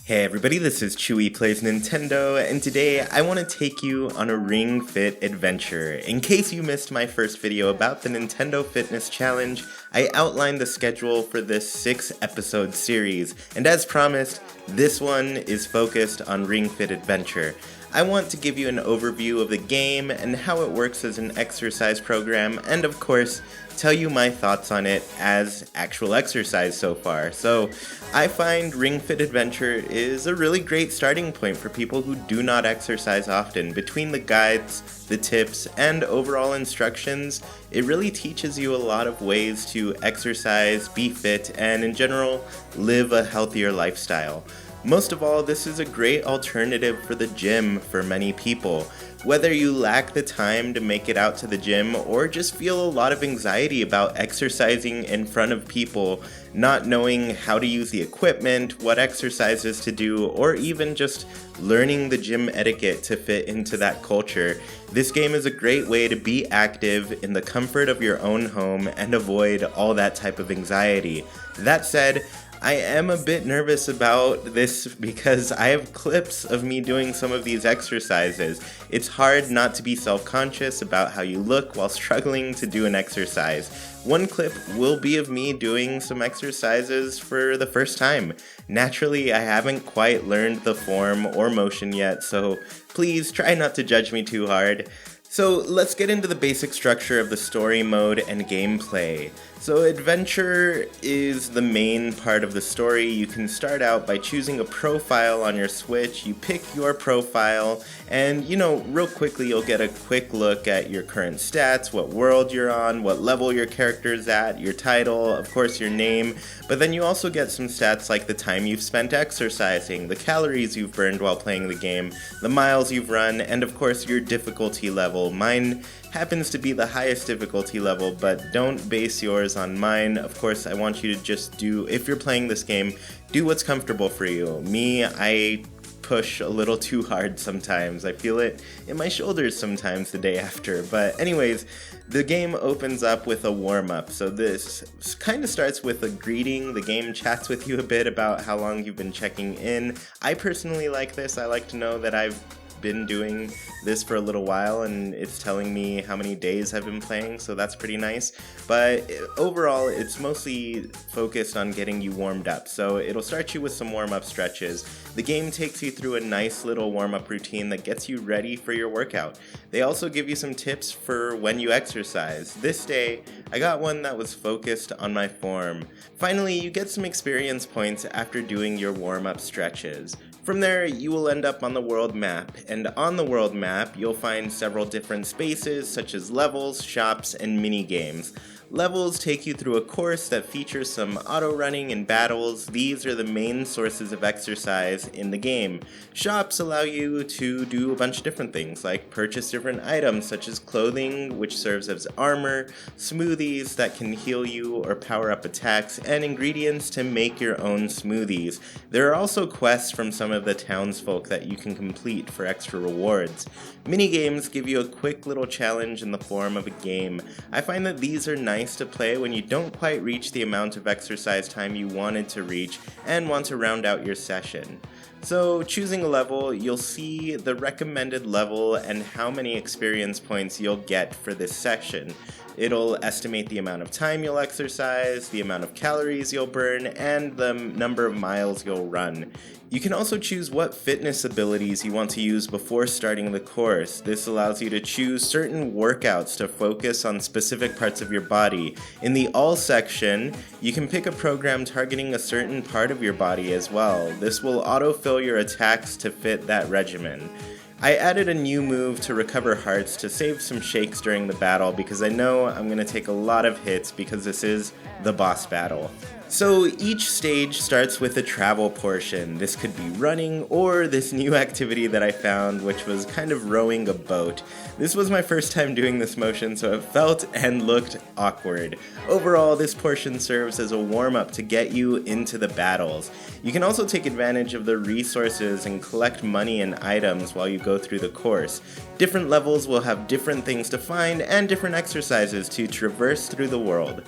Hey everybody, this is Chewy Plays Nintendo, and today I want to take you on a Ring Fit adventure. In case you missed my first video about the Nintendo Fitness Challenge, I outlined the schedule for this 6-episode series, and as promised, this one is focused on Ring Fit Adventure. I want to give you an overview of the game and how it works as an exercise program, and of course, tell you my thoughts on it as actual exercise so far. So, I find Ring Fit Adventure is a really great starting point for people who do not exercise often. Between the guides, the tips, and overall instructions, it really teaches you a lot of ways to exercise, be fit, and in general, live a healthier lifestyle. Most of all, this is a great alternative for the gym for many people. Whether you lack the time to make it out to the gym or just feel a lot of anxiety about exercising in front of people, not knowing how to use the equipment, what exercises to do, or even just learning the gym etiquette to fit into that culture, this game is a great way to be active in the comfort of your own home and avoid all that type of anxiety. That said, I am a bit nervous about this because I have clips of me doing some of these exercises. It's hard not to be self-conscious about how you look while struggling to do an exercise. One clip will be of me doing some exercises for the first time. Naturally, I haven't quite learned the form or motion yet, so please try not to judge me too hard. So let's get into the basic structure of the story mode and gameplay. So adventure is the main part of the story. You can start out by choosing a profile on your Switch. You pick your profile and, real quickly you'll get a quick look at your current stats, what world you're on, what level your character's at, your title, of course your name, but then you also get some stats like the time you've spent exercising, the calories you've burned while playing the game, the miles you've run, and of course your difficulty level. Mine happens to be the highest difficulty level, but don't base yours on mine. Of course, I want you to just if you're playing this game, do what's comfortable for you. Me, I push a little too hard sometimes. I feel it in my shoulders sometimes the day after. But anyways, the game opens up with a warm-up. So this kind of starts with a greeting. The game chats with you a bit about how long you've been checking in. I personally like this. I like to know that I've been doing this for a little while and it's telling me how many days I've been playing, so that's pretty nice. But overall, it's mostly focused on getting you warmed up. So it'll start you with some warm-up stretches. The game takes you through a nice little warm-up routine that gets you ready for your workout. They also give you some tips for when you exercise. This day, I got one that was focused on my form. Finally, you get some experience points after doing your warm-up stretches. From there, you will end up on the world map, and on the world map, you'll find several different spaces such as levels, shops, and mini-games. Levels take you through a course that features some auto-running and battles. These are the main sources of exercise in the game. Shops allow you to do a bunch of different things, like purchase different items such as clothing, which serves as armor, smoothies that can heal you or power up attacks, and ingredients to make your own smoothies. There are also quests from some of the townsfolk that you can complete for extra rewards. Minigames give you a quick little challenge in the form of a game. I find that these are nice to play when you don't quite reach the amount of exercise time you wanted to reach and want to round out your session. So choosing a level, you'll see the recommended level and how many experience points you'll get for this section. It'll estimate the amount of time you'll exercise, the amount of calories you'll burn, and the number of miles you'll run. You can also choose what fitness abilities you want to use before starting the course. This allows you to choose certain workouts to focus on specific parts of your body. In the All section, you can pick a program targeting a certain part of your body as well. This will autofill your attacks to fit that regimen. I added a new move to recover hearts to save some shakes during the battle because I know I'm going to take a lot of hits because this is the boss battle. So each stage starts with a travel portion. This could be running or this new activity that I found, which was kind of rowing a boat. This was my first time doing this motion, so it felt and looked awkward. Overall, this portion serves as a warm-up to get you into the battles. You can also take advantage of the resources and collect money and items while you go through the course. Different levels will have different things to find and different exercises to traverse through the world.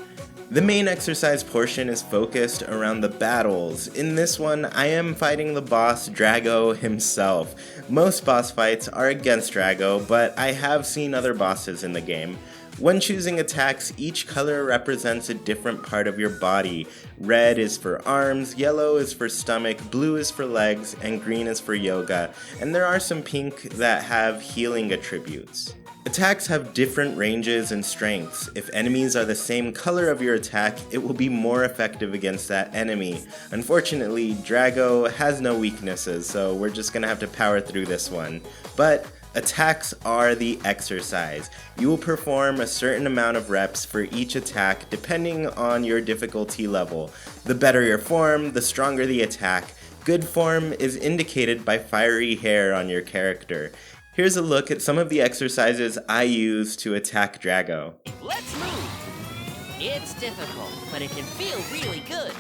The main exercise portion is focused around the battles. In this one, I am fighting the boss Dragaux himself. Most boss fights are against Dragaux, but I have seen other bosses in the game. When choosing attacks, each color represents a different part of your body. Red is for arms, yellow is for stomach, blue is for legs, and green is for yoga. And there are some pink that have healing attributes. Attacks have different ranges and strengths. If enemies are the same color of your attack, it will be more effective against that enemy. Unfortunately, Dragaux has no weaknesses, so we're just gonna have to power through this one. But attacks are the exercise. You will perform a certain amount of reps for each attack depending on your difficulty level. The better your form, the stronger the attack. Good form is indicated by fiery hair on your character. Here's a look at some of the exercises I use to attack Dragaux. Let's move! It's difficult, but it can feel really good.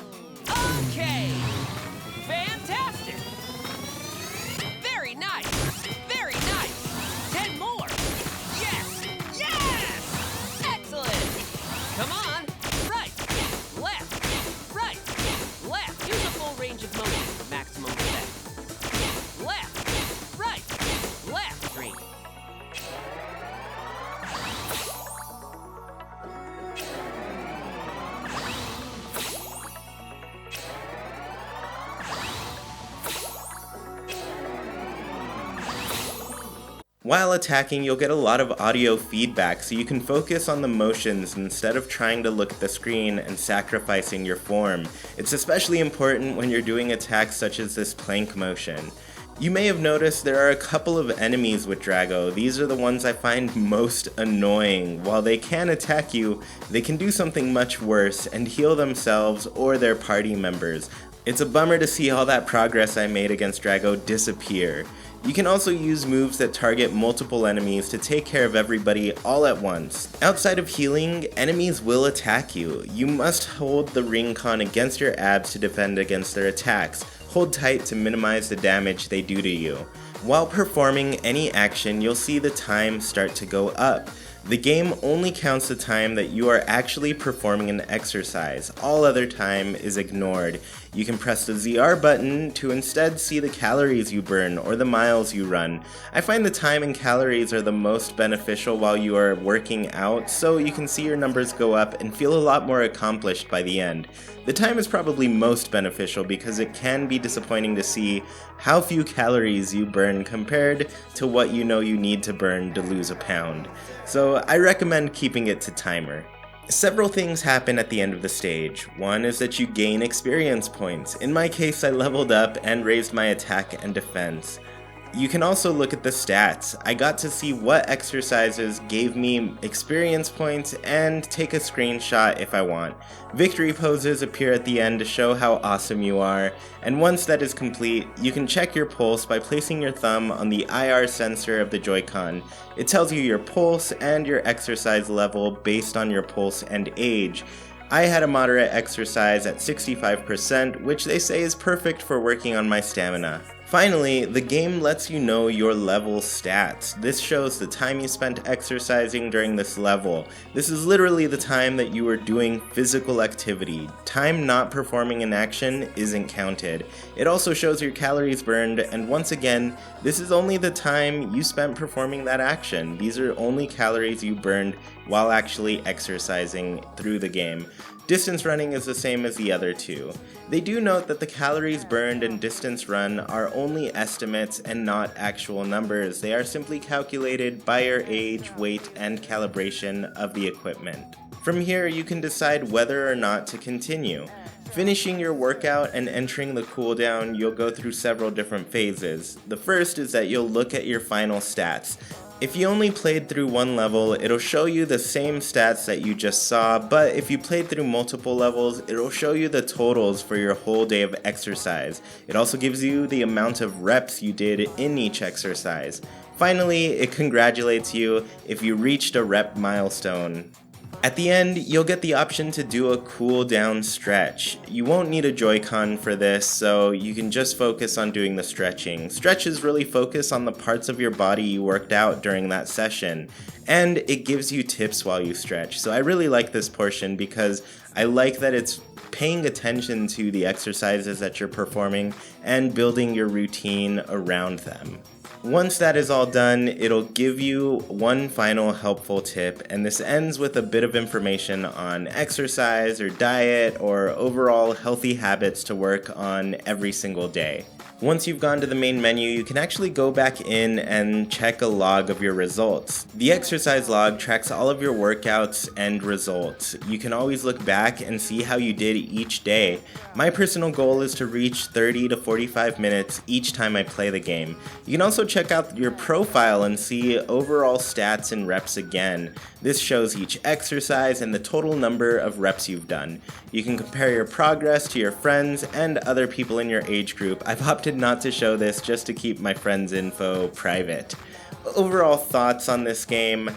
Okay! Fantastic! Very nice! Very nice! 10 more! Yes! Yes! Excellent! Come on! Right! Left! Right! Left! Use a full range of motion for maximum effect. Left! Right! Left! Green. While attacking, you'll get a lot of audio feedback, so you can focus on the motions instead of trying to look at the screen and sacrificing your form. It's especially important when you're doing attacks such as this plank motion. You may have noticed there are a couple of enemies with Dragaux. These are the ones I find most annoying. While they can attack you, they can do something much worse and heal themselves or their party members. It's a bummer to see all that progress I made against Dragaux disappear. You can also use moves that target multiple enemies to take care of everybody all at once. Outside of healing, enemies will attack you. You must hold the ring con against your abs to defend against their attacks. Hold tight to minimize the damage they do to you. While performing any action, you'll see the time start to go up. The game only counts the time that you are actually performing an exercise. All other time is ignored. You can press the ZR button to instead see the calories you burn or the miles you run. I find the time and calories are the most beneficial while you are working out, so you can see your numbers go up and feel a lot more accomplished by the end. The time is probably most beneficial because it can be disappointing to see how few calories you burn compared to what you know you need to burn to lose a pound. So I recommend keeping it to timer. Several things happen at the end of the stage. One is that you gain experience points. In my case, I leveled up and raised my attack and defense. You can also look at the stats. I got to see what exercises gave me experience points and take a screenshot if I want. Victory poses appear at the end to show how awesome you are, and once that is complete, you can check your pulse by placing your thumb on the IR sensor of the Joy-Con. It tells you your pulse and your exercise level based on your pulse and age. I had a moderate exercise at 65%, which they say is perfect for working on my stamina. Finally, the game lets you know your level stats. This shows the time you spent exercising during this level. This is literally the time that you were doing physical activity. Time not performing an action isn't counted. It also shows your calories burned, and once again, this is only the time you spent performing that action. These are only calories you burned while actually exercising through the game. Distance running is the same as the other two. They do note that the calories burned in distance run are only estimates and not actual numbers. They are simply calculated by your age, weight, and calibration of the equipment. From here, you can decide whether or not to continue. Finishing your workout and entering the cooldown, you'll go through several different phases. The first is that you'll look at your final stats. If you only played through one level, it'll show you the same stats that you just saw, but if you played through multiple levels, it'll show you the totals for your whole day of exercise. It also gives you the amount of reps you did in each exercise. Finally, it congratulates you if you reached a rep milestone. At the end, you'll get the option to do a cool down stretch. You won't need a Joy-Con for this, so you can just focus on doing the stretching. Stretches really focus on the parts of your body you worked out during that session, and it gives you tips while you stretch. So I really like this portion because I like that it's paying attention to the exercises that you're performing and building your routine around them. Once that is all done, it'll give you one final helpful tip, and this ends with a bit of information on exercise or diet or overall healthy habits to work on every single day. Once you've gone to the main menu, you can actually go back in and check a log of your results. The exercise log tracks all of your workouts and results. You can always look back and see how you did each day. My personal goal is to reach 30 to 45 minutes each time I play the game. You can also check out your profile and see overall stats and reps again. This shows each exercise and the total number of reps you've done. You can compare your progress to your friends and other people in your age group. I've opted not to show this just to keep my friends' info private. Overall thoughts on this game,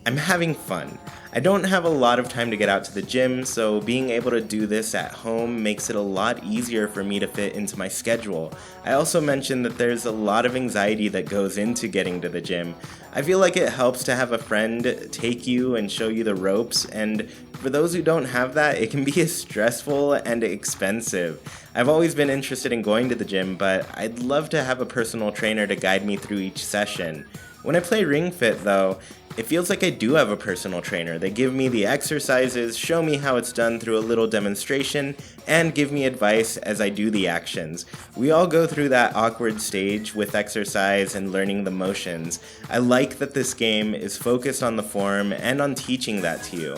I'm having fun. I don't have a lot of time to get out to the gym, so being able to do this at home makes it a lot easier for me to fit into my schedule. I also mentioned that there's a lot of anxiety that goes into getting to the gym. I feel like it helps to have a friend take you and show you the ropes, and for those who don't have that, it can be stressful and expensive. I've always been interested in going to the gym, but I'd love to have a personal trainer to guide me through each session. When I play Ring Fit though, it feels like I do have a personal trainer. They give me the exercises, show me how it's done through a little demonstration, and give me advice as I do the actions. We all go through that awkward stage with exercise and learning the motions. I like that this game is focused on the form and on teaching that to you.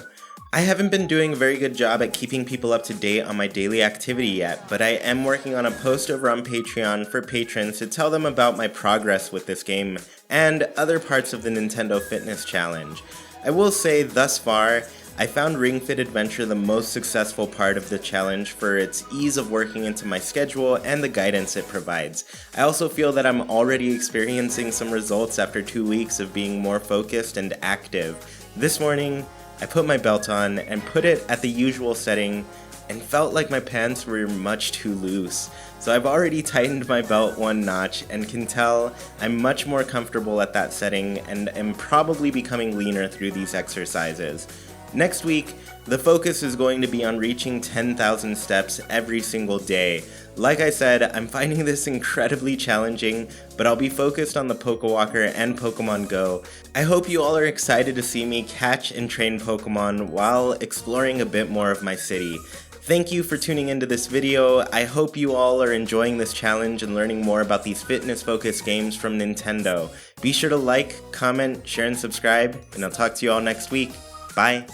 I haven't been doing a very good job at keeping people up to date on my daily activity yet, but I am working on a post over on Patreon for patrons to tell them about my progress with this game and other parts of the Nintendo Fitness Challenge. I will say, thus far, I found Ring Fit Adventure the most successful part of the challenge for its ease of working into my schedule and the guidance it provides. I also feel that I'm already experiencing some results after 2 weeks of being more focused and active. This morning, I put my belt on and put it at the usual setting and felt like my pants were much too loose. So I've already tightened my belt one notch and can tell I'm much more comfortable at that setting and am probably becoming leaner through these exercises. Next week, the focus is going to be on reaching 10,000 steps every single day. Like I said, I'm finding this incredibly challenging, but I'll be focused on the Pokewalker and Pokemon Go. I hope you all are excited to see me catch and train Pokemon while exploring a bit more of my city. Thank you for tuning into this video. I hope you all are enjoying this challenge and learning more about these fitness-focused games from Nintendo. Be sure to like, comment, share, and subscribe, and I'll talk to you all next week. Bye!